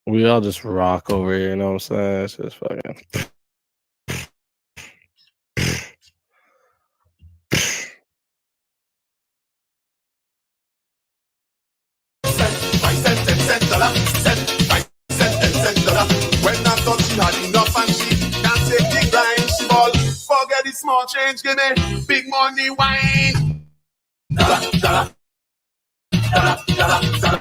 We all just rock over here, you know what I'm saying? It's just fucking. When I thought she had enough and she can't take the grind, she ball. Forget the small change, give me big money wine. Dollar, dollar, dollar, dollar, dollar.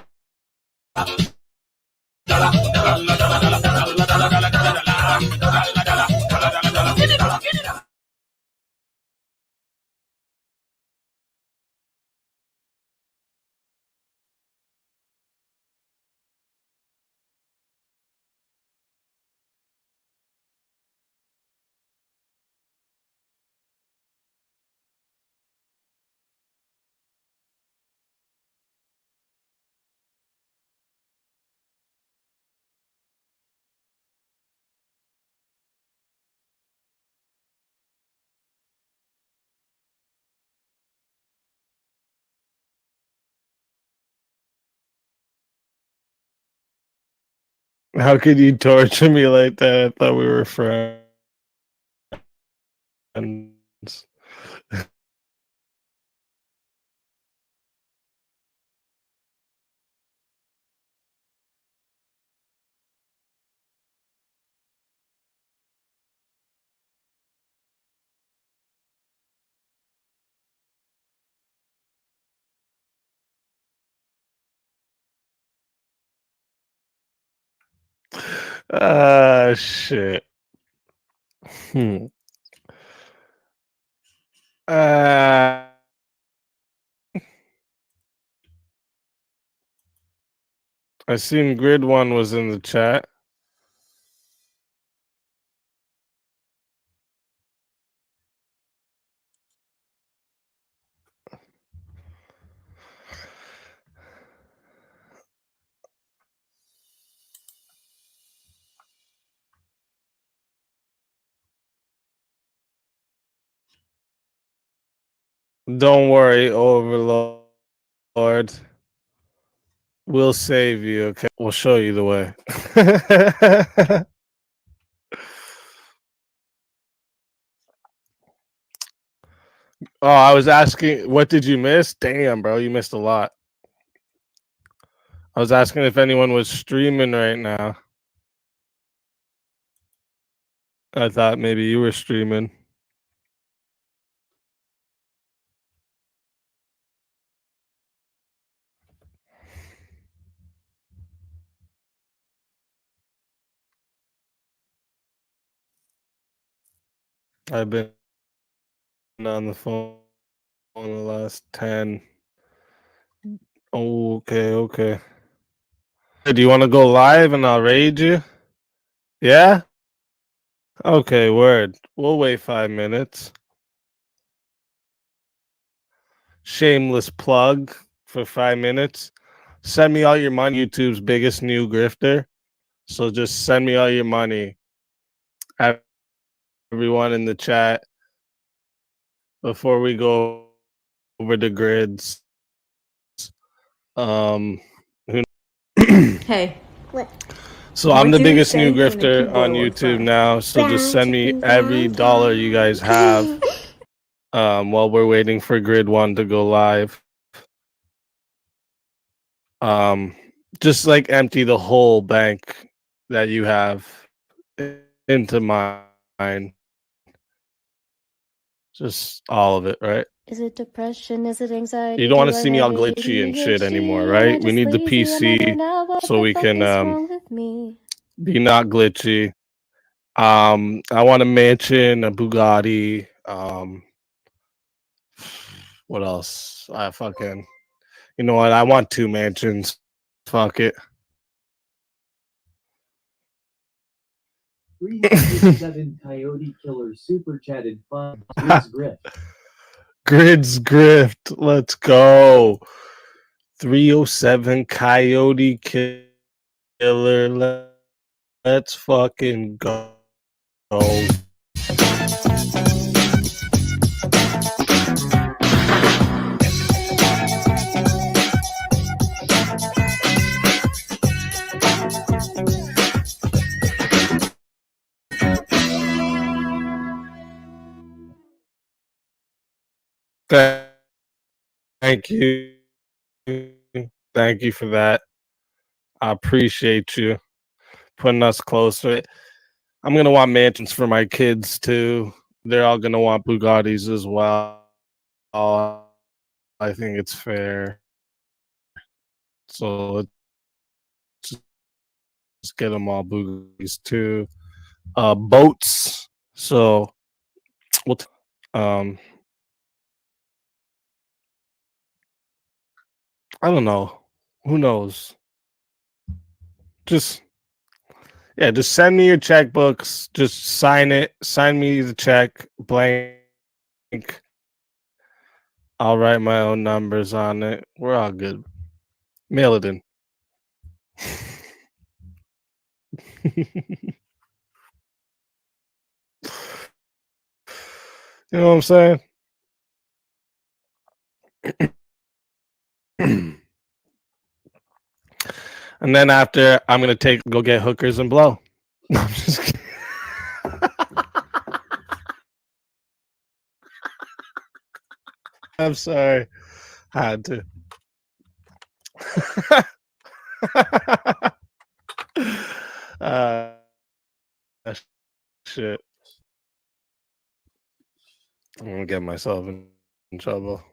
How could you torture me like that? I thought we were friends. Ah, shit. Uh, I seen Grid One was in the chat. Don't worry, Overlord. We'll save you, okay? We'll show you the way. Oh, I was asking, what did you miss? Damn, bro, you missed a lot. I was asking if anyone was streaming right now. I thought maybe you were streaming. I've been on the phone on the last 10. Okay. Do you want to go live and I'll raid you? Yeah? Okay, word. We'll wait 5 minutes. Shameless plug for 5 minutes. Send me all your money, YouTube's biggest new grifter. So just send me all your money. Everyone in the chat before we go over the grids. Hey. What? So I'm the biggest new grifter on YouTube now. So just send me every dollar you guys have while we're waiting for Grid 1 to go live. Just like empty the whole bank that you have into mine. Just all of it, right? Is it depression? Is it anxiety? You don't want to see me all glitchy and shit anymore, right? We need the PC so we can be not glitchy. I want a mansion, a Bugatti. What else? You know what? I want 2 mansions. Fuck it. 307 Coyote Killer super chatted fun. Grid's Grift. Grid's Grift. Let's go. 307 Coyote Killer. Let's fucking go. Thank you. Thank you for that. I appreciate you putting us closer. I'm gonna want mansions for my kids too. They're all gonna want Bugattis as well. I think it's fair. So let's just get them all Bugattis too. Boats. So we'll um I don't know. Who knows? Just yeah, just send me your checkbooks. Just sign it. Sign me the check blank. I'll write my own numbers on it. We're all good. Mail it in. You know what I'm saying? And then after, I'm gonna go get hookers and blow. No, I'm just kidding. I'm sorry. I had to. uh, shit. I'm gonna get myself in trouble.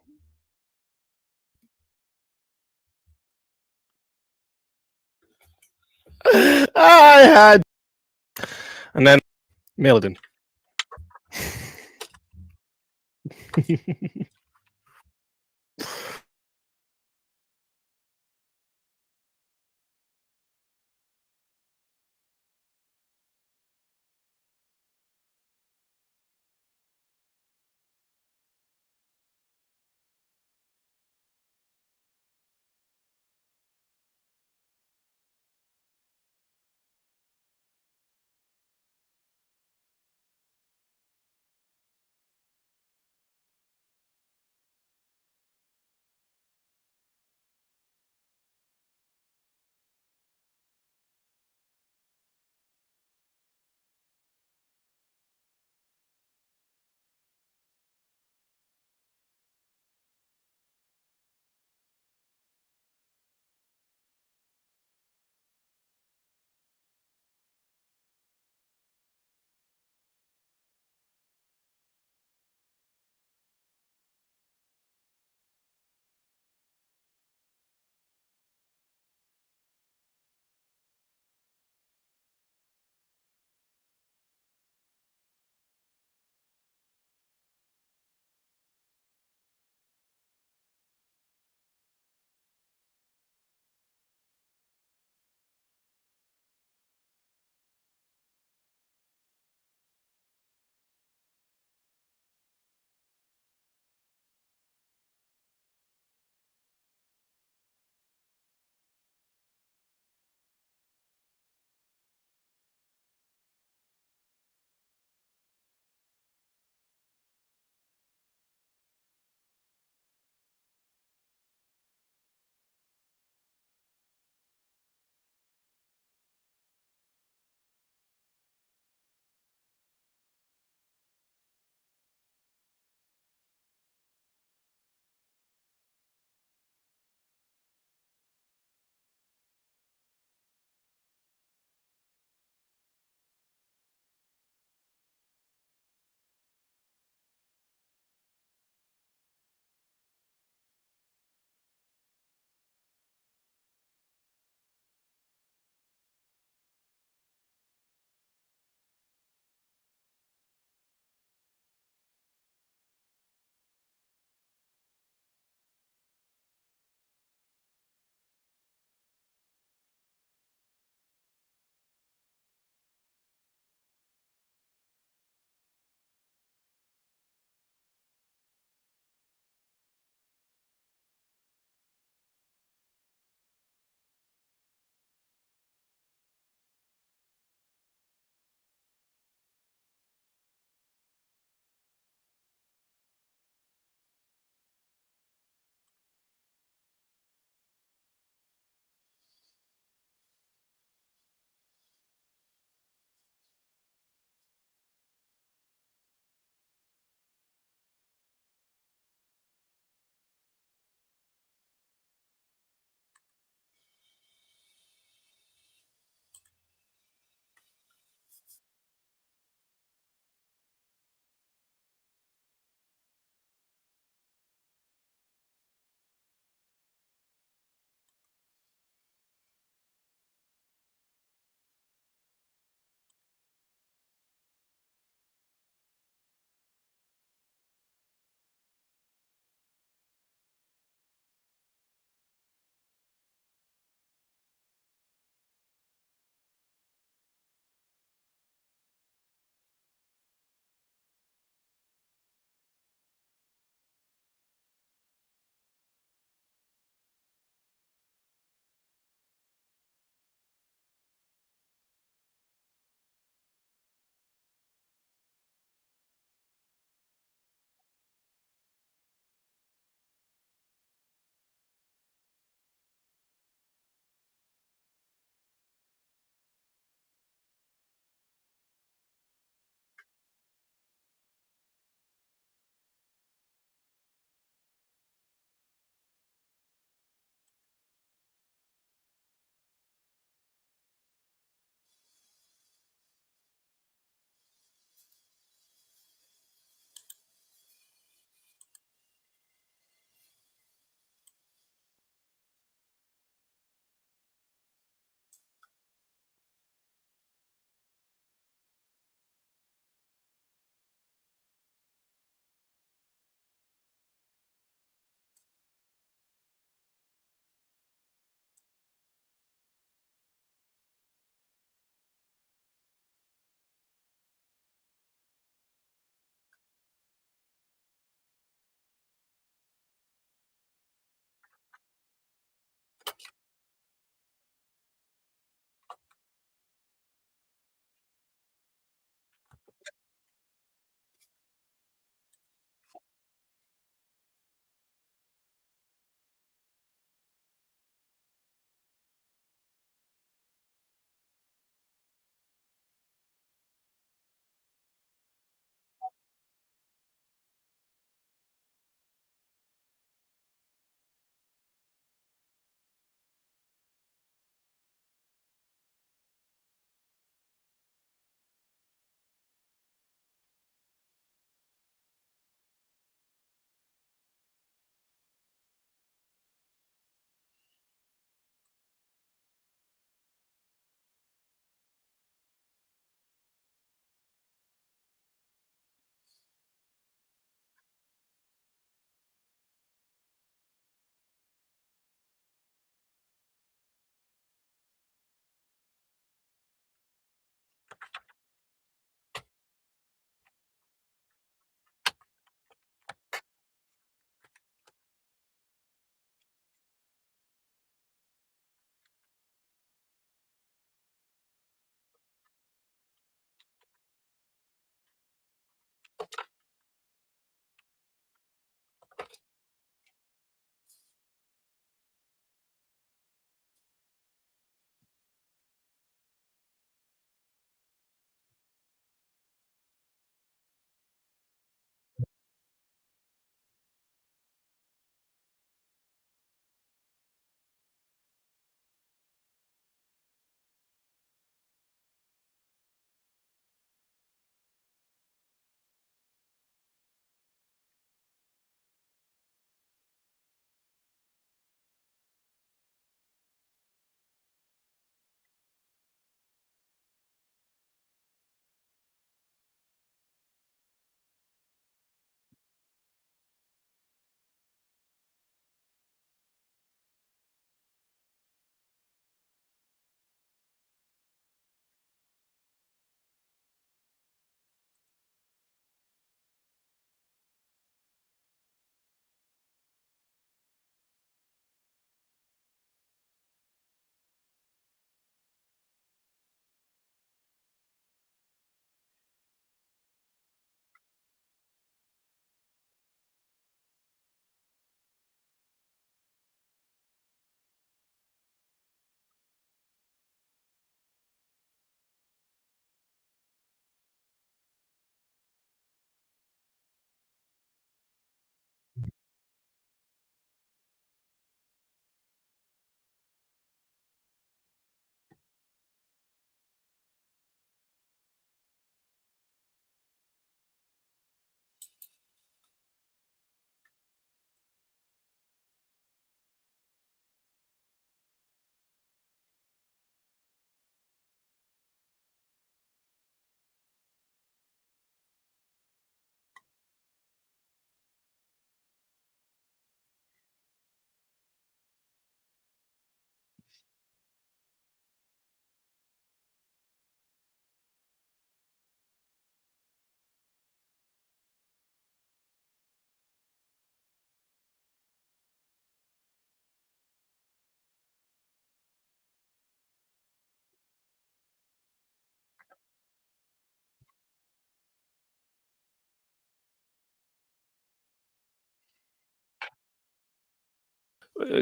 I had, and then mail it in.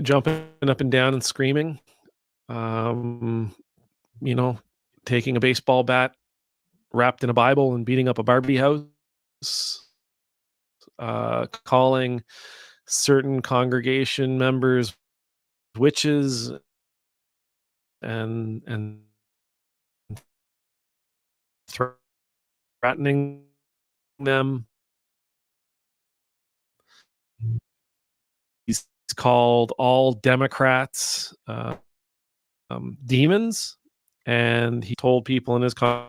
jumping up and down and screaming, you know, taking a baseball bat wrapped in a Bible and beating up a Barbie house, calling certain congregation members witches and threatening them. He's called all Democrats demons, and he told people in his congregation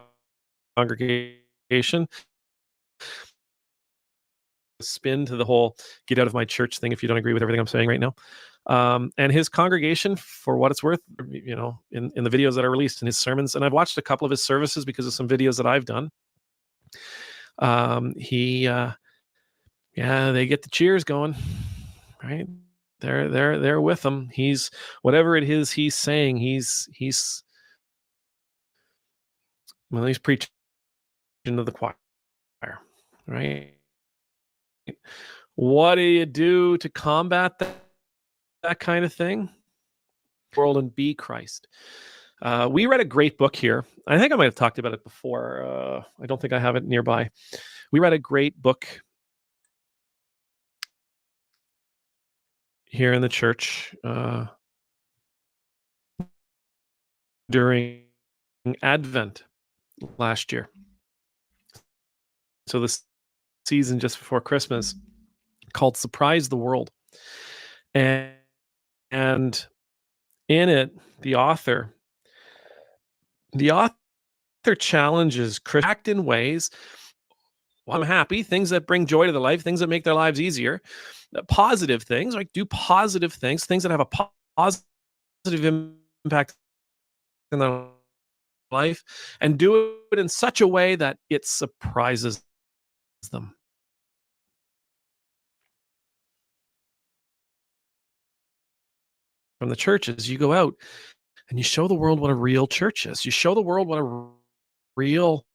spin to the whole "get out of my church" thing if you don't agree with everything I'm saying right now. And his congregation, for what it's worth, you know, in the videos that are released in his sermons, and I've watched a couple of his services because of some videos that I've done. Yeah, they get the cheers going, right? They're with him. He's whatever it is he's saying. He's preaching to the choir, right? What do you do to combat that kind of thing? World and be Christ. We read a great book here. I think I might have talked about it before. I don't think I have it nearby. We read a great book here in the church during Advent last year. So this season just before Christmas, called Surprise the World. And in it, the author challenges Christians to act in ways, well, I'm happy, things that bring joy to their life, things that make their lives easier, positive things, like do positive things, things that have a positive impact in their life, and do it in such a way that it surprises them. From the churches, you go out and you show the world what a real church is. You show the world what a real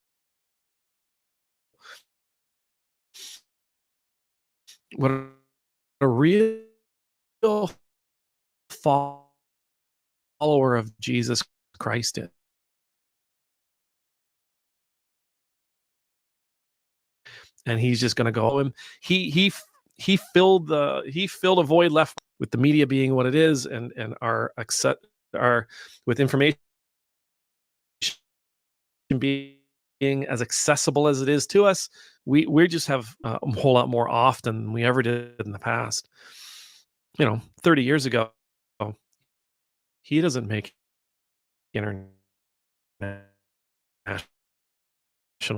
follower of Jesus Christ is. And he's just going to go. And he filled a void left with the media being what it is, and our with information being as accessible as it is to us. We just have a whole lot more often than we ever did in the past. 30 years ago, he doesn't make international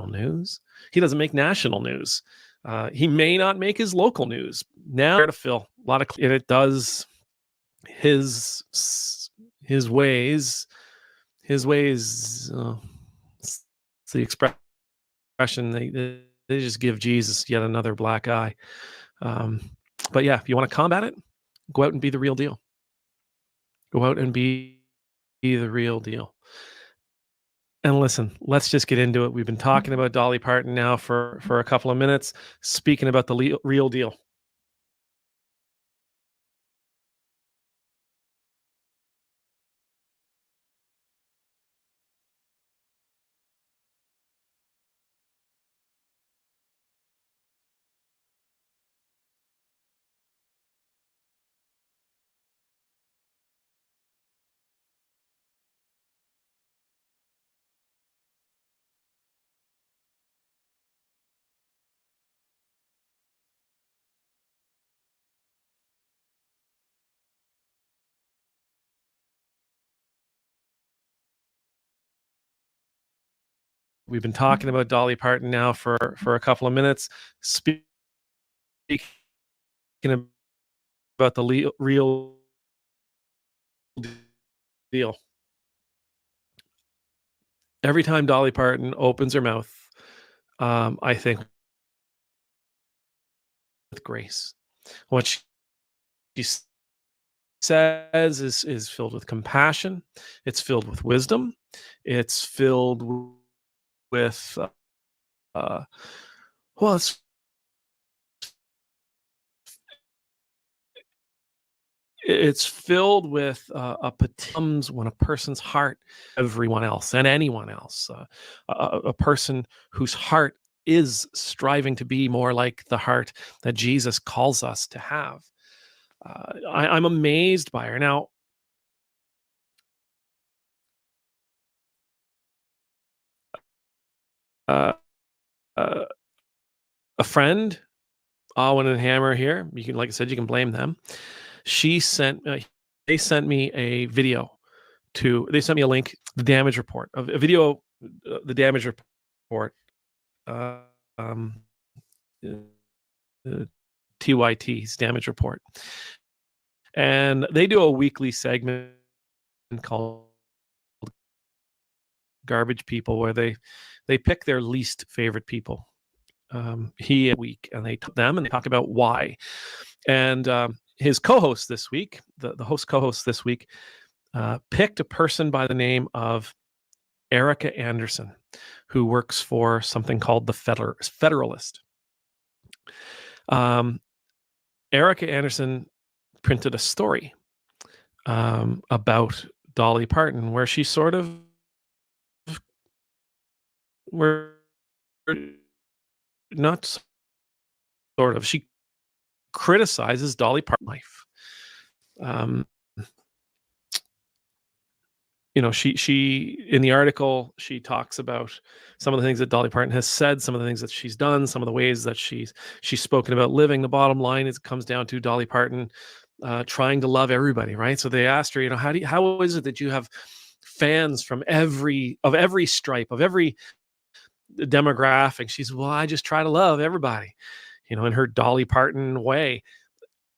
news. He doesn't make national news. He may not make his local news. Now to fill a lot of, and it does his ways. It's the expression they just give Jesus yet another black eye. But yeah, if you want to combat it, go out and be the real deal. Go out and be the real deal. And listen, let's just get into it. We've been talking about Dolly Parton now for a couple of minutes, speaking about the real deal. We've been talking about Dolly Parton now for a couple of minutes, speaking about the real deal. Every time Dolly Parton opens her mouth, I think with grace. What she says is filled with compassion. It's filled with wisdom. It's filled with it's filled with a becomes when a person's heart, everyone else and anyone else, a person whose heart is striving to be more like the heart that Jesus calls us to have. I'm amazed by her. Now, uh, uh, a friend, Owen and Hammer here, you can, like I said, you can blame them. They sent me a video they sent me a link, the damage report, a video, the damage report, uh, um, TYT's damage report. And they do a weekly segment called Garbage People, where they pick their least favorite people week, and they talk about why. And his co-host this week, the host co-host this week, picked a person by the name of Erica Anderson, who works for something called the Federalist. Erica Anderson printed a story about Dolly Parton, where she she criticizes Dolly Parton's life. She in the article, she talks about some of the things that Dolly Parton has said, some of the things that she's done, some of the ways that she's spoken about living. The bottom line is it comes down to Dolly Parton trying to love everybody, right? So they asked her, how is it that you have fans from every stripe, of every demographic? She's, well, I just try to love everybody, in her Dolly Parton way.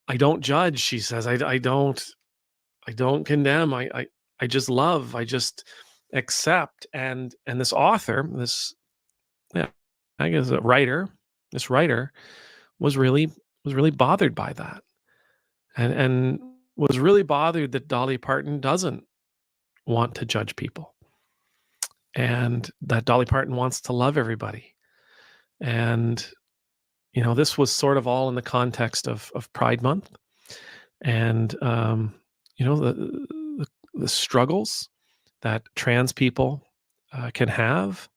I don't judge, she says. I don't condemn. I just love. I just accept. And this author, I guess this writer was really bothered by that, and was really bothered that Dolly Parton doesn't want to judge people, and that Dolly Parton wants to love everybody. And this was sort of all in the context of Pride Month, and the struggles that trans people can have,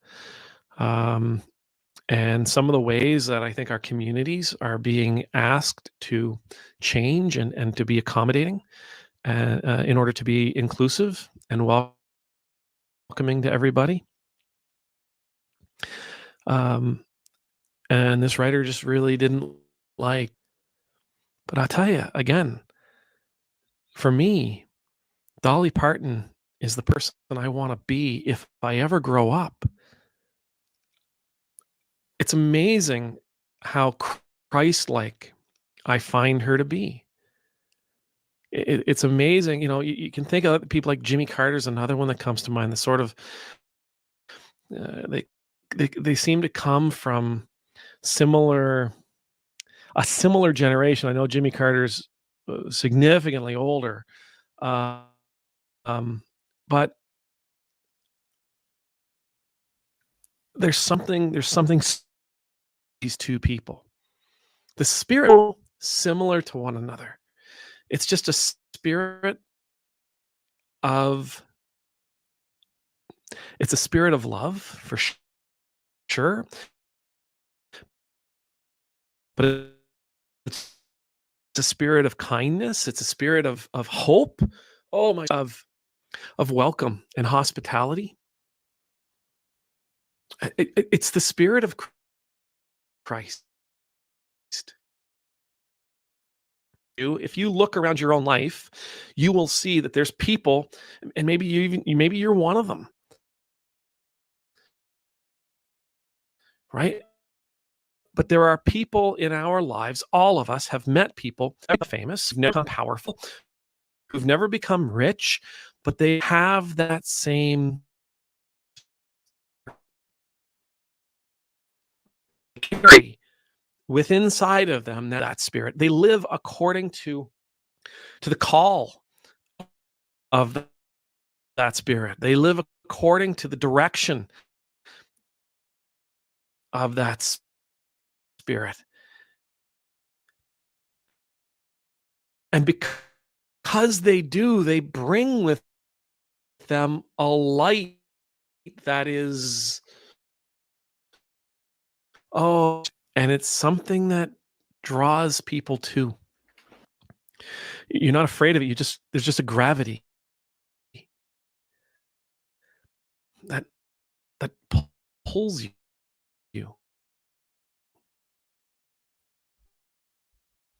and some of the ways that I think our communities are being asked to change and to be accommodating in order to be inclusive and welcoming to everybody. And this writer just really didn't like. But I'll tell you again, for me, Dolly Parton is the person I want to be if I ever grow up. It's amazing how Christ-like I find her to be. It's amazing. You can think of people like Jimmy Carter's another one that comes to mind. The sort of they seem to come from a similar generation. I know Jimmy Carter's significantly older, but there's something these two people, the spirit similar to one another. It's just a spirit of love for sure, but it's a spirit of kindness. It's a spirit of hope. Oh my, of welcome and hospitality. It's the spirit of Christ. If you look around your own life, you will see that there's people, and maybe you're one of them, right? But there are people in our lives. All of us have met people famous, who've never become powerful, who've never become rich, but they have that same carry within inside of them, that spirit. They live according to the call of that spirit. They live according to the direction of that spirit. And because because they do, they bring with them a light that is, and it's something that draws people to. You're not afraid of it. There's just a gravity that that pulls you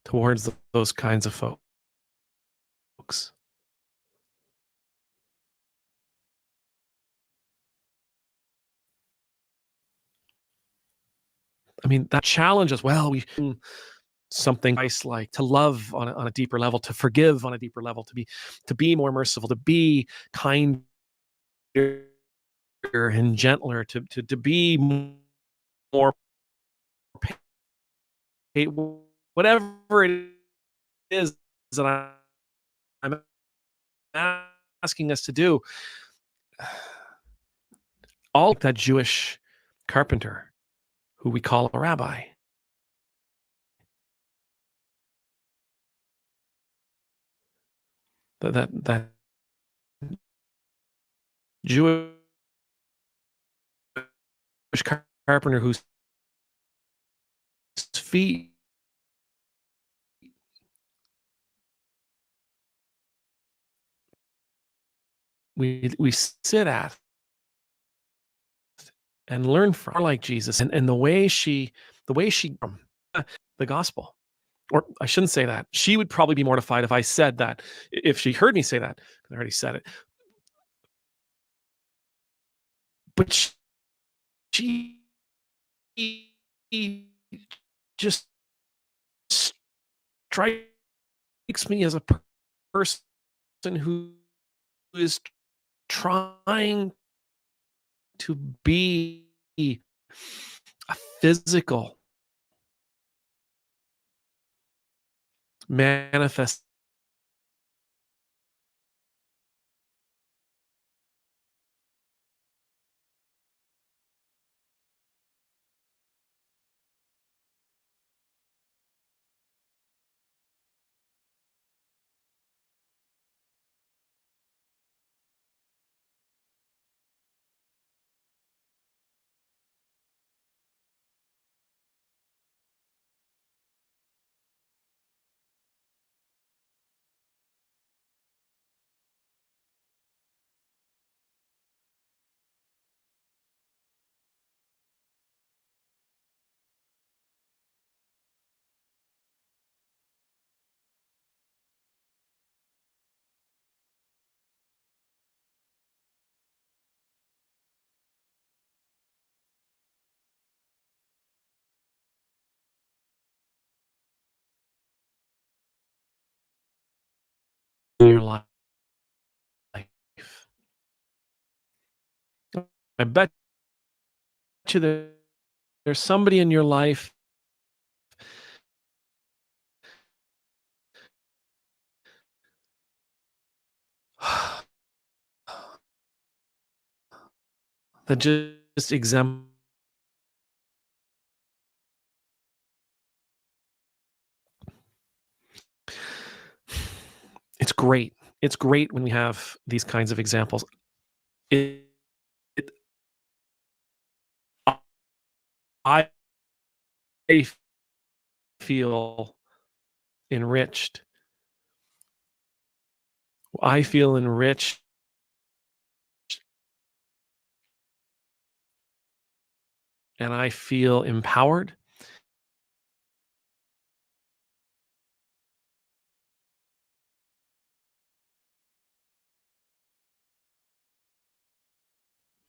towards those kinds of folks. I mean, that challenge as well. We something Christ-like, to love on a deeper level, to forgive on a deeper level, to be more merciful, to be kinder and gentler, to be more whatever it is that I'm asking us to do. All that Jewish carpenter who we call a rabbi. That Jewish carpenter whose feet we sit at and learn from, like Jesus, and the way she the gospel. Or I shouldn't say that. She would probably be mortified if I said that, if she heard me say that, because I already said it. But she just strikes me as a person who is trying to be a physical manifest in your life. I bet you there's somebody in your life that just it's great. It's great when we have these kinds of examples. It, I feel enriched. I feel enriched and I feel empowered.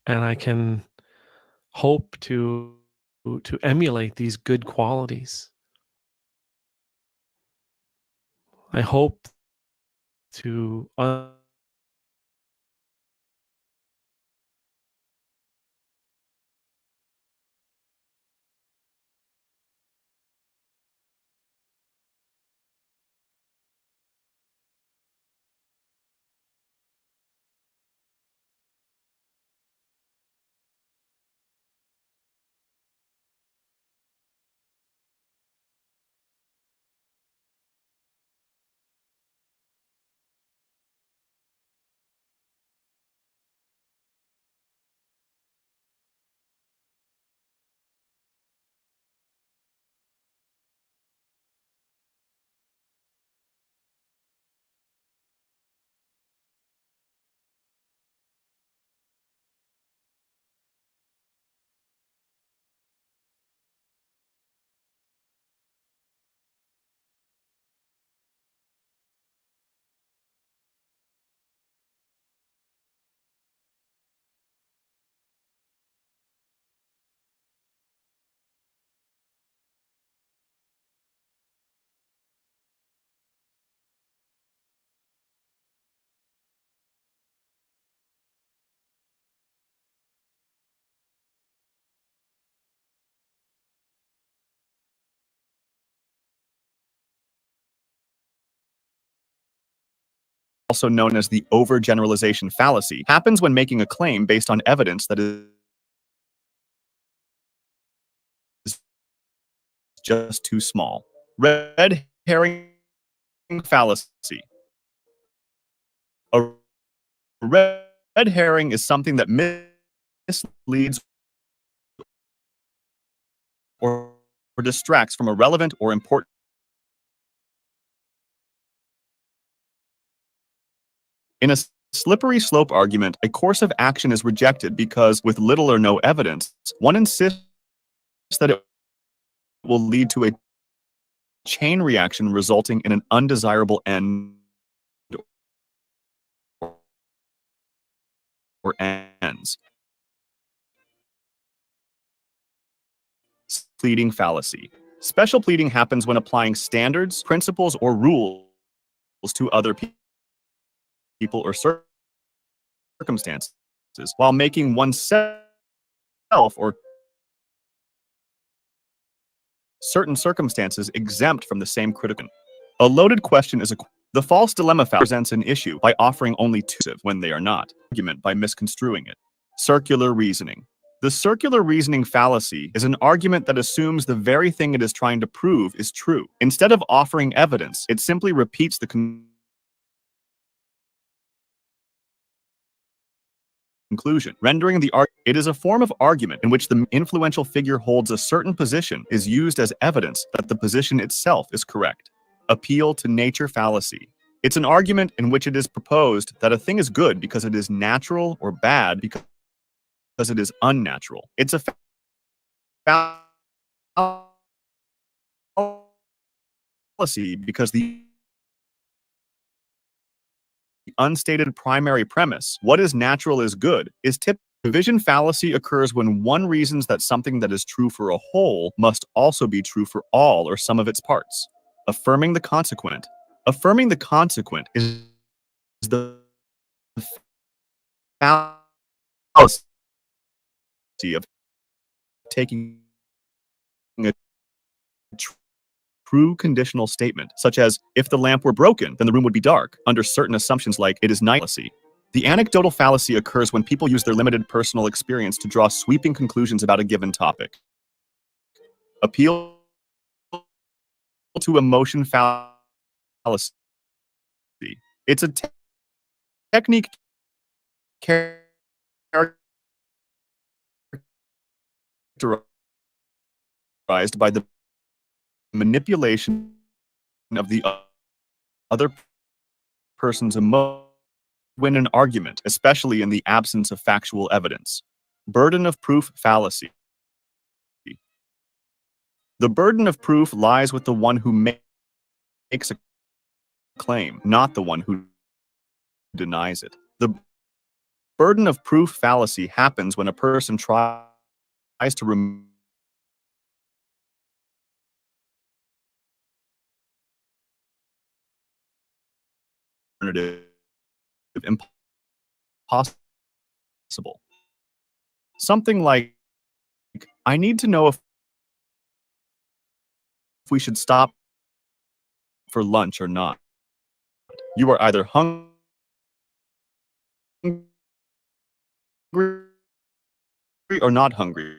And I can hope to emulate these good qualities. I hope to also known as the overgeneralization fallacy, happens when making a claim based on evidence that is just too small. Red herring fallacy. A red herring is something that misleads or distracts from a relevant or important. In a slippery slope argument, a course of action is rejected because, with little or no evidence, one insists that it will lead to a chain reaction resulting in an undesirable end or ends. Pleading fallacy. Special pleading happens when applying standards, principles, or rules to other people or circumstances while making oneself or certain circumstances exempt from the same criticism. A loaded question is the false dilemma presents an issue by offering only two when they are not. Argument by misconstruing it. Circular reasoning. The circular reasoning fallacy is an argument that assumes the very thing it is trying to prove is true. Instead of offering evidence, it simply repeats the conclusion, rendering the argument. It is a form of argument in which the influential figure holds a certain position is used as evidence that the position itself is correct. Appeal to nature fallacy. It's an argument in which it is proposed that a thing is good because it is natural or bad because it is unnatural. It's a fallacy because the unstated primary premise, what is natural is good, is typical. Division fallacy occurs when one reasons that something that is true for a whole must also be true for all or some of its parts. Affirming the consequent. Affirming the consequent is the fallacy of taking a true conditional statement, such as, if the lamp were broken, then the room would be dark, under certain assumptions like, it is night. The anecdotal fallacy occurs when people use their limited personal experience to draw sweeping conclusions about a given topic. Appeal to emotion fallacy. It's a technique characterized by the manipulation of the other person's emotion win an argument, especially in the absence of factual evidence. Burden of proof fallacy. The burden of proof lies with the one who makes a claim, not the one who denies it. The burden of proof fallacy happens when a person tries to remove impossible. Something like, I need to know if we should stop for lunch or not. You are either hungry or not hungry.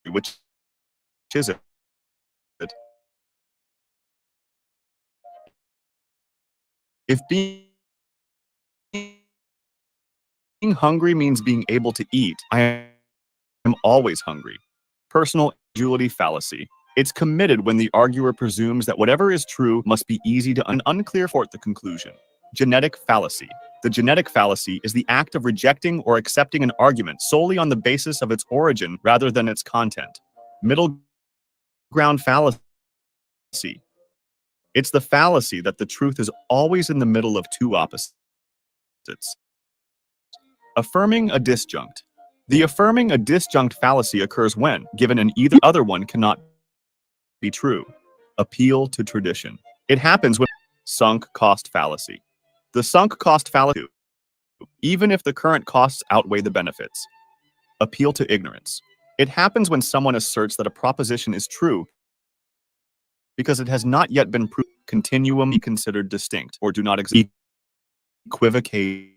Which is it? If being hungry means being able to eat, I am always hungry. Personal duality fallacy. It's committed when the arguer presumes that whatever is true must be easy to unclear for the conclusion. Genetic fallacy. The genetic fallacy is the act of rejecting or accepting an argument solely on the basis of its origin rather than its content. Middle ground fallacy. It's the fallacy that the truth is always in the middle of two opposites. Affirming a disjunct. The affirming a disjunct fallacy occurs when, given an either other one cannot be true. Appeal to tradition. It happens when sunk cost fallacy. The sunk cost fallacy, even if the current costs outweigh the benefits. Appeal to ignorance. It happens when someone asserts that a proposition is true because it has not yet been proved, continuum considered distinct, or do not exist. equivocate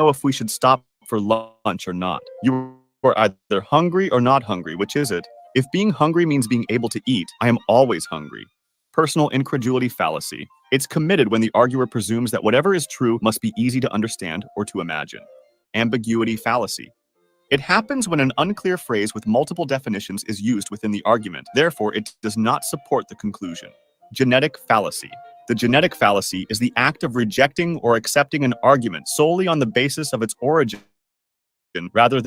know if we should stop for lunch or not. You are either hungry or not hungry. Which is it? If being hungry means being able to eat, I am always hungry. Personal incredulity fallacy. It's committed when the arguer presumes that whatever is true must be easy to understand or to imagine. Ambiguity fallacy. It happens when an unclear phrase with multiple definitions is used within the argument. Therefore, it does not support the conclusion. Genetic fallacy. The genetic fallacy is the act of rejecting or accepting an argument solely on the basis of its origin rather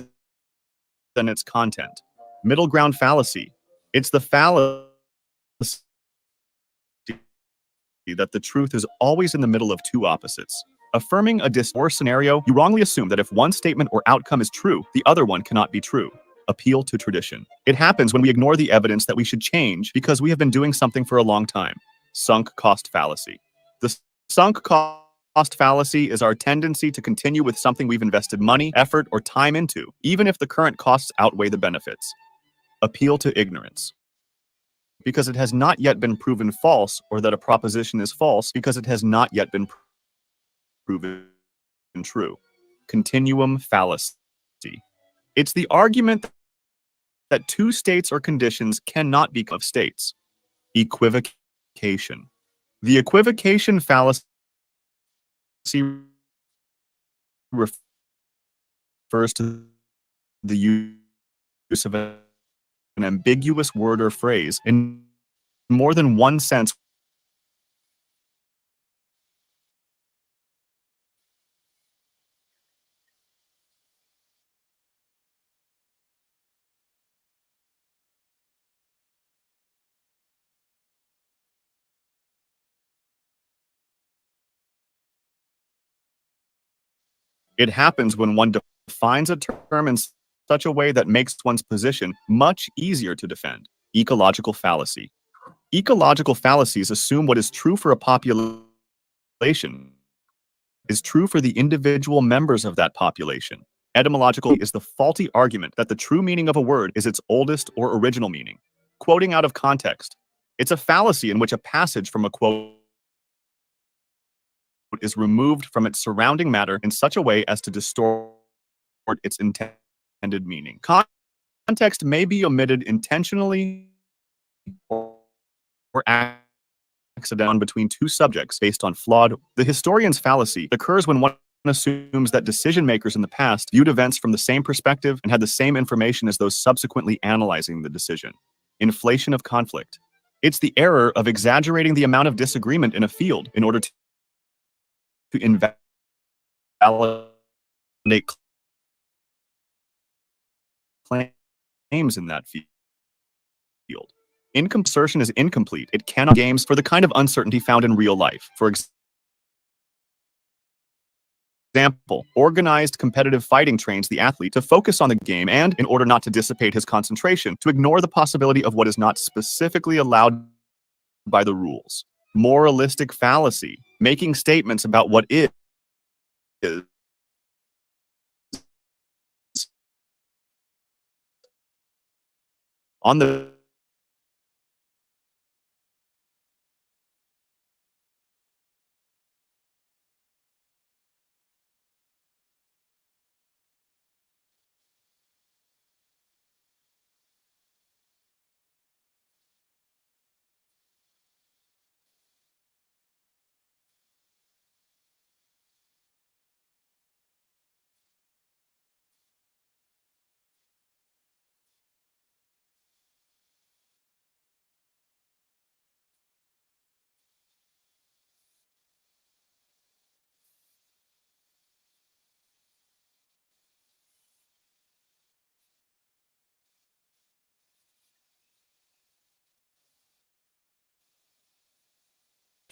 than its content. Middle ground fallacy. It's the fallacy that the truth is always in the middle of two opposites. Affirming a or scenario, you wrongly assume that if one statement or outcome is true, the other one cannot be true. Appeal to tradition. It happens when we ignore the evidence that we should change because we have been doing something for a long time. Sunk cost fallacy. The sunk cost fallacy is our tendency to continue with something we've invested money, effort, or time into, even if the current costs outweigh the benefits. Appeal to ignorance. Because it has not yet been proven false, or that a proposition is false because it has not yet been proven true. Continuum fallacy. It's the argument that two states or conditions cannot be of states. Equivocation. The equivocation fallacy refers to the use of an ambiguous word or phrase in more than one sense. It happens when one defines a term in such a way that makes one's position much easier to defend. Ecological fallacy. Ecological fallacies assume what is true for a population is true for the individual members of that population. Etymological is the faulty argument that the true meaning of a word is its oldest or original meaning. Quoting out of context. It's a fallacy in which a passage from a quote is removed from its surrounding matter in such a way as to distort its intended meaning. Context may be omitted intentionally or accidentally between two subjects based on flawed. The historian's fallacy occurs when one assumes that decision makers in the past viewed events from the same perspective and had the same information as those subsequently analyzing the decision. Inflation of conflict. It's the error of exaggerating the amount of disagreement in a field in order to invalidate claims in that field. Assertion is incomplete. It cannot games for the kind of uncertainty found in real life. For example, organized competitive fighting trains the athlete to focus on the game and, in order not to dissipate his concentration, to ignore the possibility of what is not specifically allowed by the rules. Moralistic fallacy. Making statements about what is on the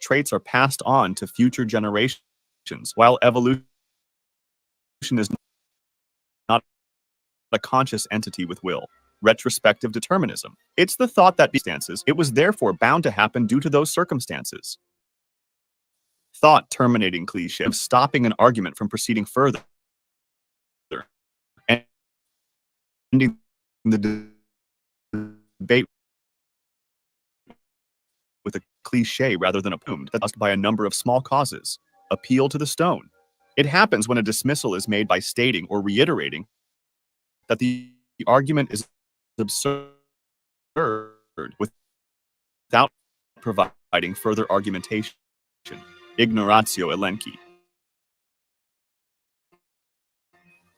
traits are passed on to future generations, while evolution is not a conscious entity with will. Retrospective determinism. It's the thought that circumstances, it was therefore bound to happen due to those circumstances. Thought terminating cliché of stopping an argument from proceeding further, ending the debate with a cliché rather than a poem that's caused by a number of small causes. Appeal to the stone. It happens when a dismissal is made by stating or reiterating that the argument is absurd without providing further argumentation. Ignoratio elenchi.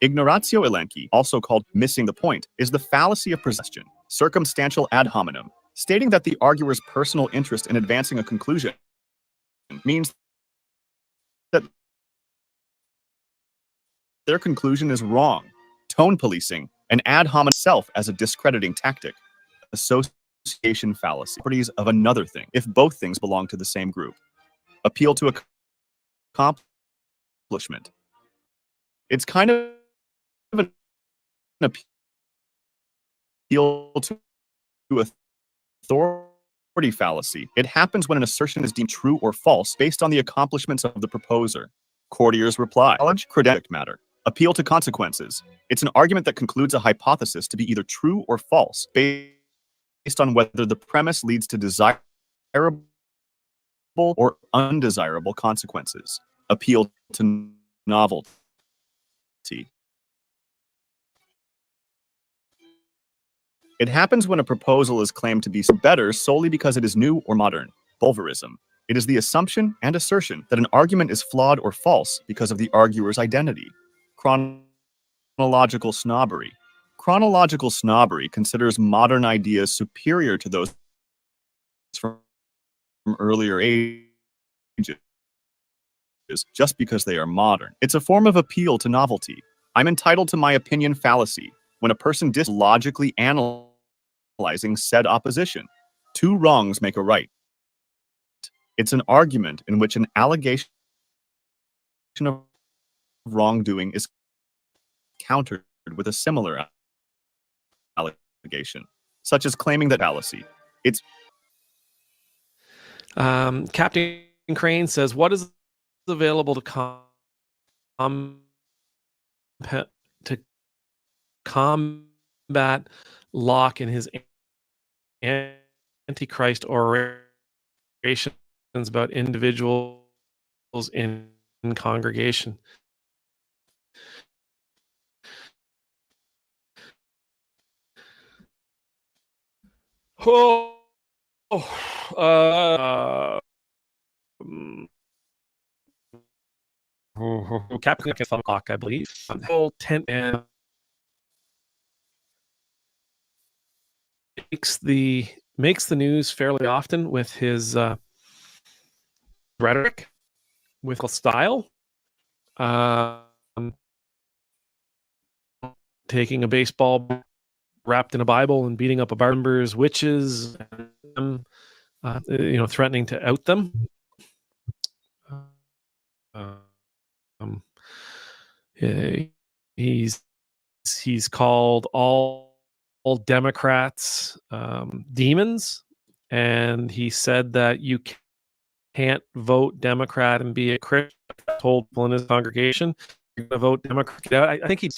Ignoratio elenchi, also called missing the point, is the fallacy of presumption, circumstantial ad hominem, stating that the arguer's personal interest in advancing a conclusion means that their conclusion is wrong. Tone policing, an ad hominem itself as a discrediting tactic. Association fallacy, properties of another thing, if both things belong to the same group. Appeal to accomplishment. It's kind of an appeal to authority fallacy. It happens when an assertion is deemed true or false based on the accomplishments of the proposer. Courtier's reply. Knowledge, credential matter. Appeal to consequences. It's an argument that concludes a hypothesis to be either true or false based on whether the premise leads to desirable or undesirable consequences. Appeal to novelty. It happens when a proposal is claimed to be better solely because it is new or modern. Bulverism. It is the assumption and assertion that an argument is flawed or false because of the arguer's identity. Chronological snobbery. Chronological snobbery considers modern ideas superior to those from earlier ages just because they are modern. It's a form of appeal to novelty. I'm entitled to my opinion fallacy when a person logically analyzing said opposition. Two wrongs make a right. It's an argument in which an allegation of wrongdoing is countered with a similar allegation, such as claiming that fallacy. It's Captain Crane says, "What is available to combat Locke in his Antichrist orations about individuals in congregation?" Captain Locke, I believe. Whole tent and makes the news fairly often with his rhetoric, with style, taking a baseball wrapped in a Bible and beating up a bar members, witches, threatening to out them. He's called all Democrats demons, and he said that you can't vote Democrat and be a Christian. Told people in his congregation, "You're going to vote Democrat." Get out. I think he'd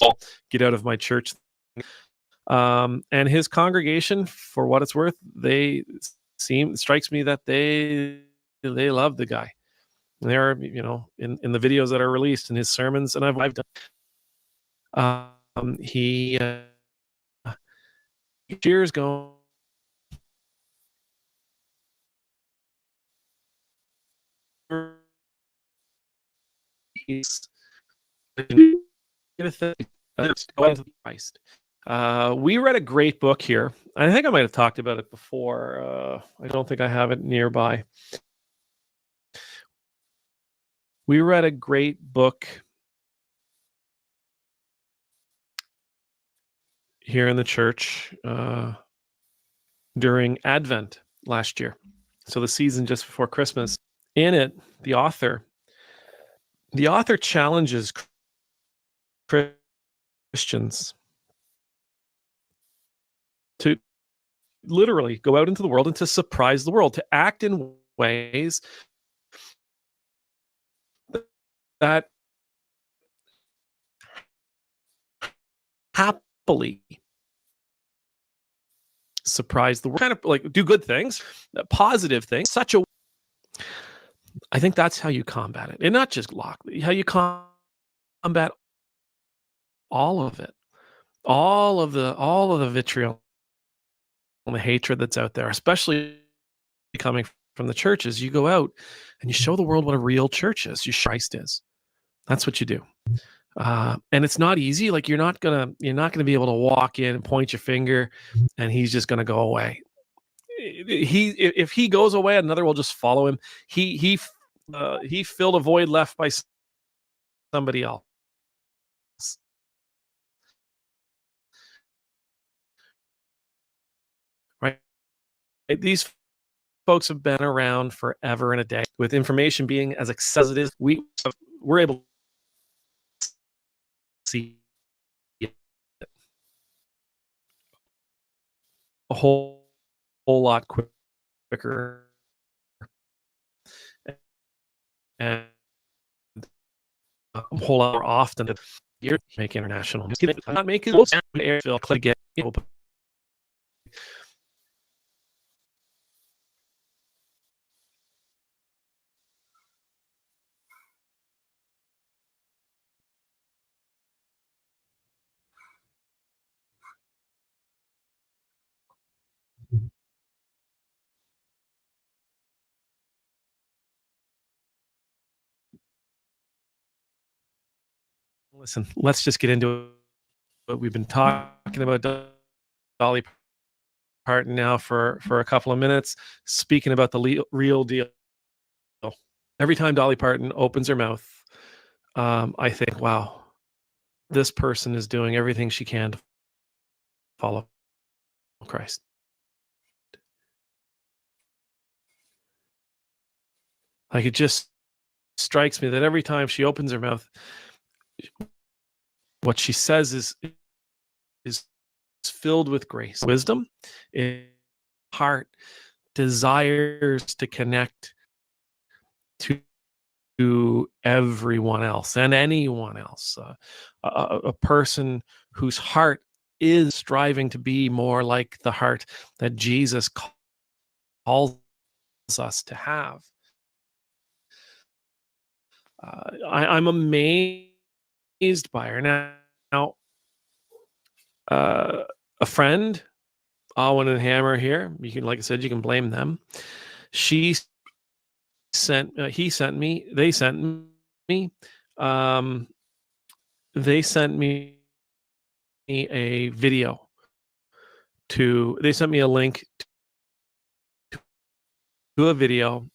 get out of my church. And his congregation, for what it's worth, strikes me that they love the guy. And they're, in the videos that are released in his sermons, and I've done. He cheers going. He's Christ. We read a great book here. I think I might have talked about it before. I don't think I have it nearby. We read a great book here in the church during Advent last year. So the season just before Christmas. In it, the author challenges Christians to literally go out into the world and to surprise the world, to act in ways that happily surprise the world, kind of like do good things, positive things, I think that's how you combat it. And not just Locke, how you combat combat all of it, all of the vitriol and the hatred that's out there, especially coming from the churches. You go out and you show the world what a real church is. You show Christ is. That's what you do. And it's not easy. Like you're not gonna be able to walk in and point your finger, and he's just gonna go away. If he goes away, another will just follow him. He filled a void left by somebody else. Right? These folks have been around forever and a day. With information being as accessible as it is, we're able to see a whole lot quicker and a whole lot more often. You're make international news. Not make it airfield click get listen. Let's just get into it. We've been talking about Dolly Parton now for a couple of minutes, speaking about the real deal. Every time Dolly Parton opens her mouth, I think, wow, this person is doing everything she can to follow Christ. Like it just strikes me that every time she opens her mouth, what she says is filled with grace, wisdom, heart desires to connect to everyone else and anyone else. A person whose heart is striving to be more like the heart that Jesus calls us to have. I'm amazed by her. Now, a friend, Alwyn and Hammer here, you can, like I said, you can blame them. He sent me, they sent me a video they sent me a link to a video,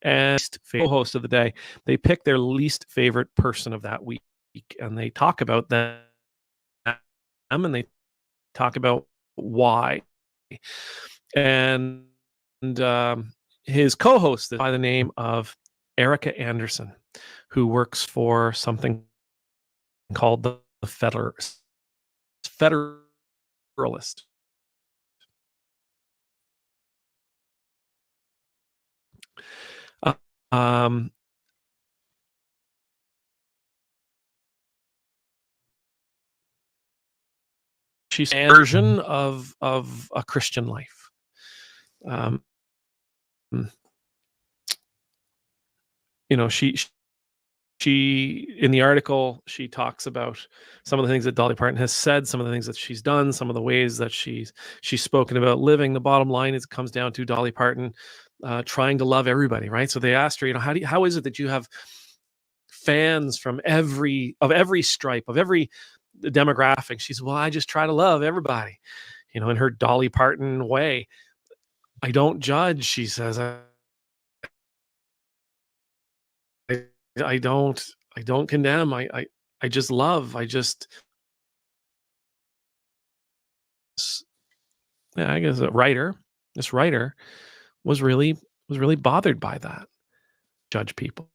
and co-host of the day, they pick their least favorite person of that week, and they talk about them, and they talk about why. And his co-host is by the name of Erica Anderson, who works for something called the Federalist. She's a version of a Christian life. She in the article, she talks about some of the things that Dolly Parton has said, some of the things that she's done, some of the ways that she's spoken about living. The bottom line is it comes down to Dolly Parton trying to love everybody, right? So they asked her, how is it that you have fans from every stripe, of every demographic? She said, well, I just try to love everybody, in her Dolly Parton way. I don't judge, she says. I don't condemn. I just love. I guess this writer was really bothered by that. Judge people.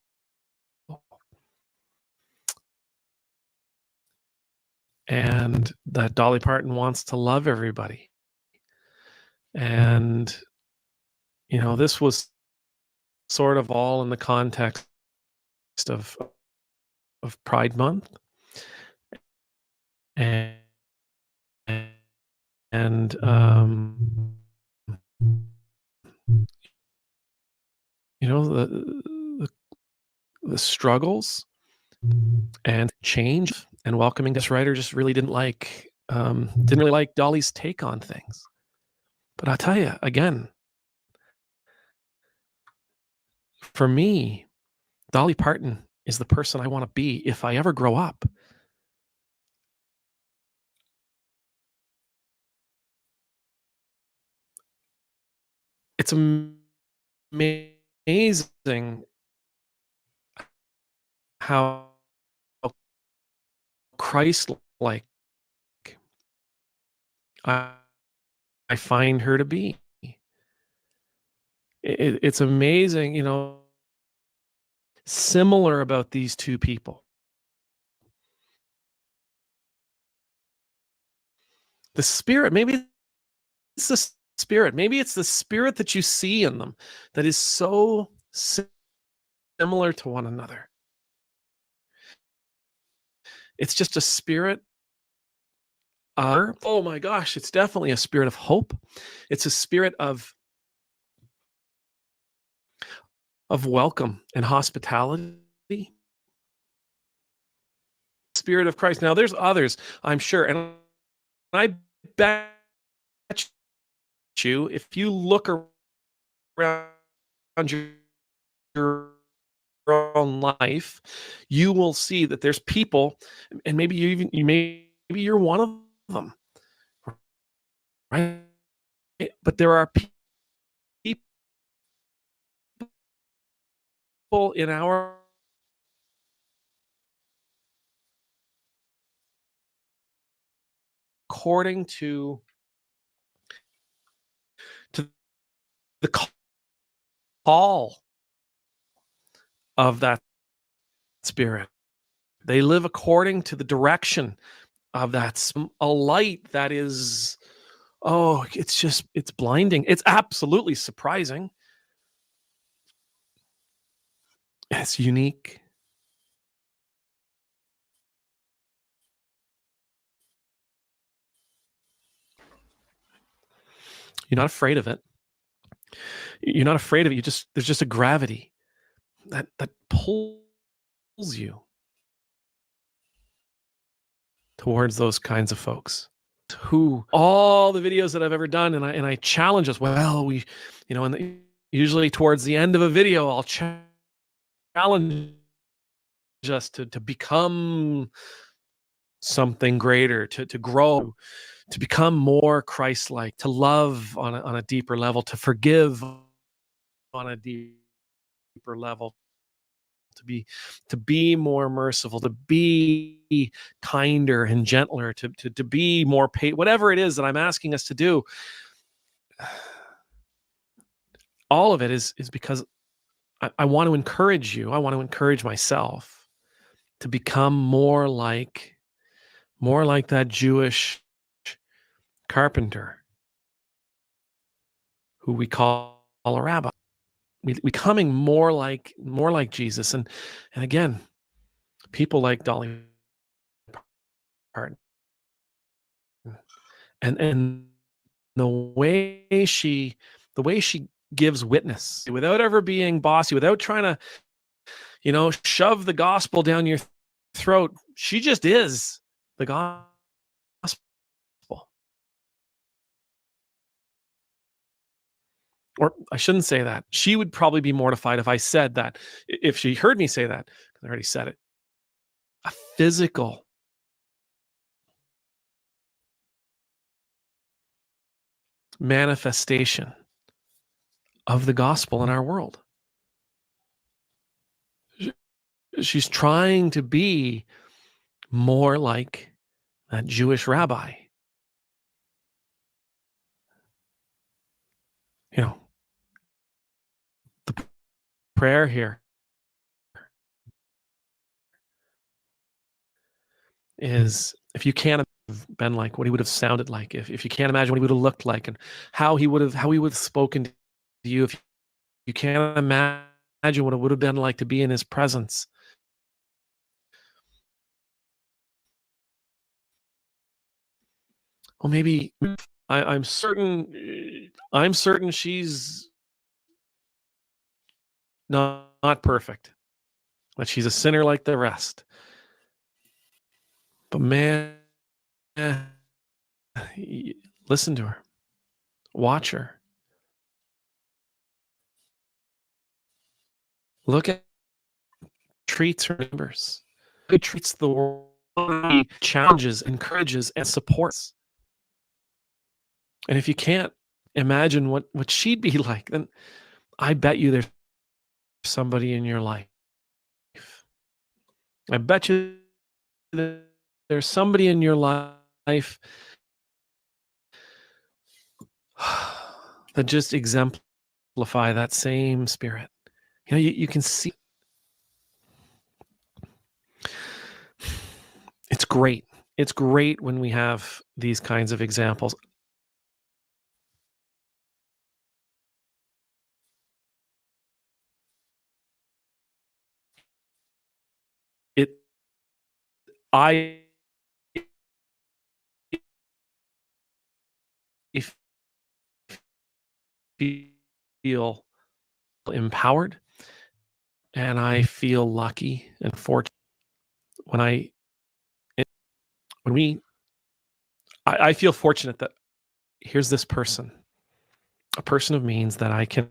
And that Dolly Parton wants to love everybody. And this was sort of all in the context of Pride Month. And the struggles and change, and welcoming. This writer just really didn't really like Dolly's take on things. But I'll tell you again, for me, Dolly Parton is the person I want to be if I ever grow up. It's amazing how Christ-like I find her to be. It's amazing, similar about these two people. The spirit, maybe it's the spirit. Maybe it's the spirit that you see in them that is so similar to one another. It's just a spirit. Oh my gosh, it's definitely a spirit of hope. It's a spirit of welcome and hospitality. Spirit of Christ. Now, there's others, I'm sure, and I bet you, if you look around your own life, you will see that there's people, and maybe maybe you're one of them, right? But there are people in our according to the call of that spirit. They live according to the direction of that, a light that is, it's blinding. It's absolutely surprising. It's unique. You're not afraid of it. You're not afraid of it. There's just a gravity that pulls you towards those kinds of folks. Who all the videos that I've ever done, and I challenge us. Well, usually towards the end of a video, I'll challenge us to become something greater, to grow, to become more Christ-like, to love on a deeper level, to forgive on a deeper level, to be more merciful, to be kinder and gentler, to be more whatever it is that I'm asking us to do. All of it is because I want to encourage you. I want to encourage myself to become more like that Jewish carpenter who we call a rabbi. Becoming more like Jesus, and again, people like Dolly Parton, and the way she gives witness without ever being bossy, without trying to shove the gospel down your throat. She just is the gospel. Or I shouldn't say that. She would probably be mortified if I said that, if she heard me say that, because I already said it. A physical manifestation of the gospel in our world. She's trying to be more like that Jewish rabbi. The prayer here is, if you can't have been like what he would have sounded like, if you can't imagine what he would have looked like, and how he would have spoken to you, if you can't imagine what it would have been like to be in his presence, well, maybe I'm certain she's not perfect. that she's a sinner like the rest. But man, listen to her, watch her, look at treats her neighbors, who treats the world, challenges, encourages, and supports. And if you can't imagine what she'd be like, then I bet you there's somebody in your life. I bet you there's somebody in your life that just exemplify that same spirit. You know, you can see. It's great. It's great when we have these kinds of examples. I feel empowered, and I feel lucky and fortunate when I feel fortunate that here's this person, a person of means that I can